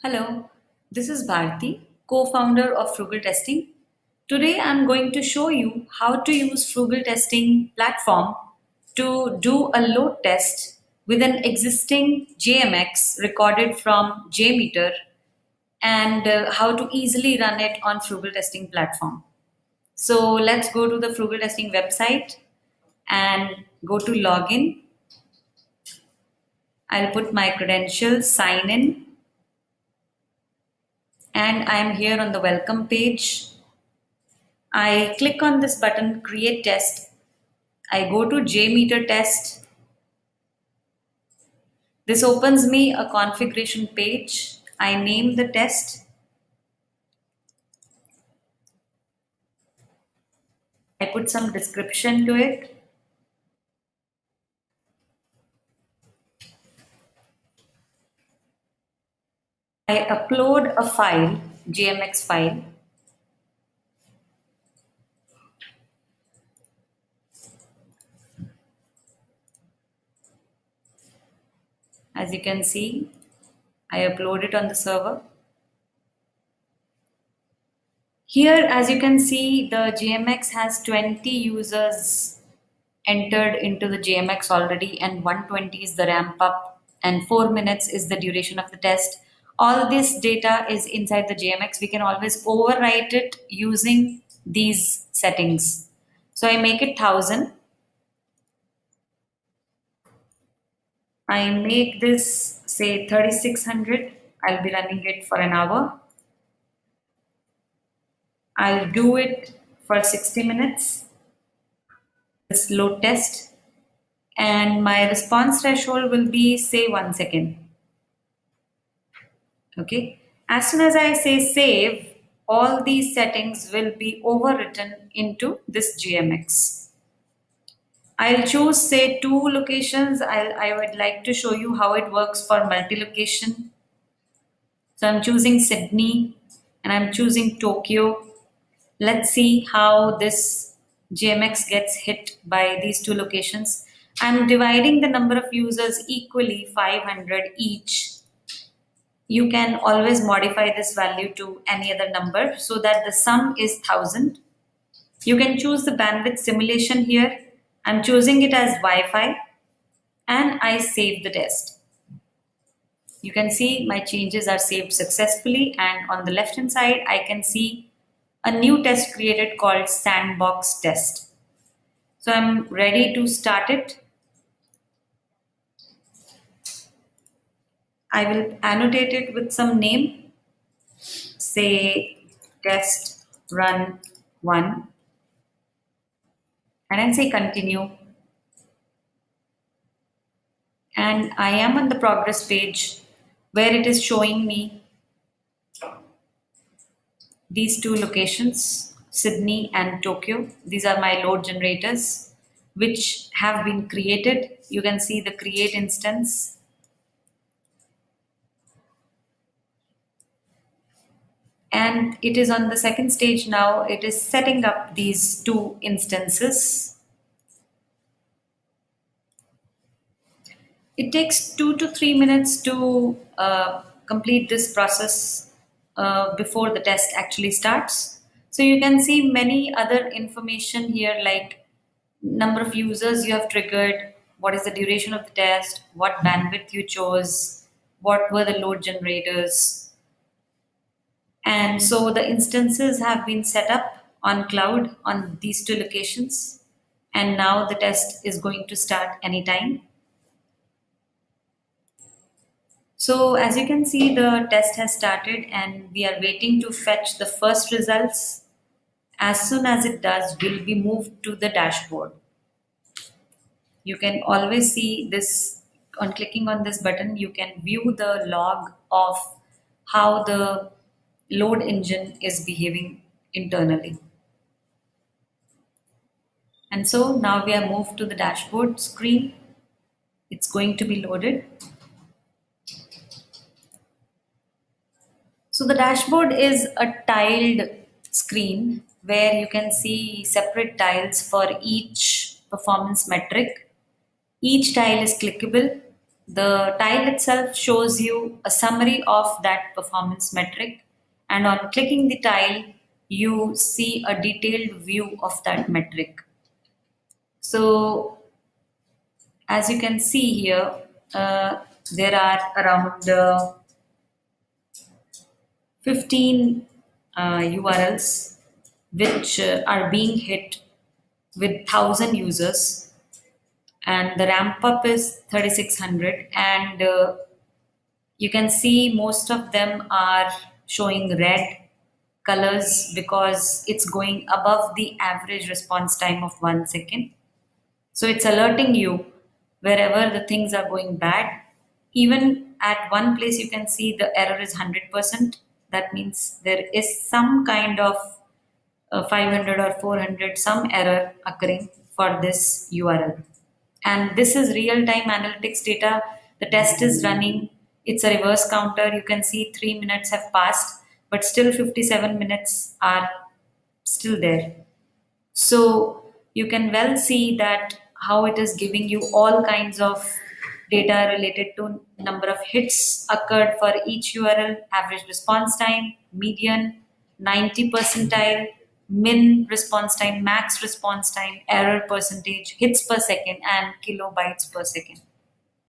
Hello, this is Bharti, co-founder of Frugal Testing. Today I'm going to show you how to use Frugal Testing platform to do a load test with an existing JMX recorded from JMeter and how to easily run it on Frugal Testing platform. So let's go to the Frugal Testing website and go to login. I'll put my credentials, sign in, and I'm here on the welcome page. I click on this button, create test. I go to JMeter test. This opens me a configuration page. I name the test. I put some description to it. I upload a file, JMX file. As you can see, I upload it on the server. Here, as you can see, the JMX has 20 users entered into the JMX already, and 120 is the ramp up, and 4 minutes is the duration of the test. All this data is inside the JMX. We can always overwrite it using these settings. So I make it 1000. I make this say 3600. I'll be running it for an hour. I'll do it for 60 minutes. This load test, and my response threshold will be say 1 second. Okay, as soon as I say save, all these settings will be overwritten into this GMX. I'll choose say 2 locations. I would like to show you how it works for multi-location. So I'm choosing Sydney and I'm choosing Tokyo. Let's see how this GMX gets hit by these 2 locations. I'm dividing the number of users equally, 500 each. You can always modify this value to any other number so that the sum is 1000. You can choose the bandwidth simulation here. I'm choosing it as Wi-Fi and I save the test. You can see my changes are saved successfully, and on the left hand side I can see a new test created called sandbox test. So I'm ready to start it. I will annotate it with some name, say test run 1, and then say continue. And I am on the progress page where it is showing me these 2 locations, Sydney and Tokyo. These are my load generators which have been created. You can see the create instance. And it is on the second stage now. It is setting up these 2 instances. It takes 2 to 3 minutes to complete this process before the test actually starts. So you can see many other information here, like number of users you have triggered, what is the duration of the test, what bandwidth you chose, what were the load generators. And so the instances have been set up on cloud on these 2 locations. And now the test is going to start anytime. So as you can see, the test has started and we are waiting to fetch the first results. As soon as it does, we'll be moved to the dashboard. You can always see this on clicking on this button. You can view the log of how the load engine is behaving internally. And so now we are moved to the dashboard screen. It's going to be loaded. So the dashboard is a tiled screen where you can see separate tiles for each performance metric. Each tile is clickable. The tile itself shows you a summary of that performance metric, and on clicking the tile, you see a detailed view of that metric. So, as you can see here, there are around 15 URLs which are being hit with 1,000 users, and the ramp up is 3,600. And you can see most of them are showing red colors because it's going above the average response time of 1 second. So it's alerting you wherever the things are going bad. Even at one place, you can see the error is 100%. That means there is some kind of 500 or 400, some error occurring for this URL. And this is real time analytics data. The test is running, it's a reverse counter. You can see 3 minutes have passed, but still 57 minutes are still there. So you can well see that how it is giving you all kinds of data related to number of hits occurred for each URL, average response time, median, 90 percentile, min response time, max response time, error percentage, hits per second, and kilobytes per second.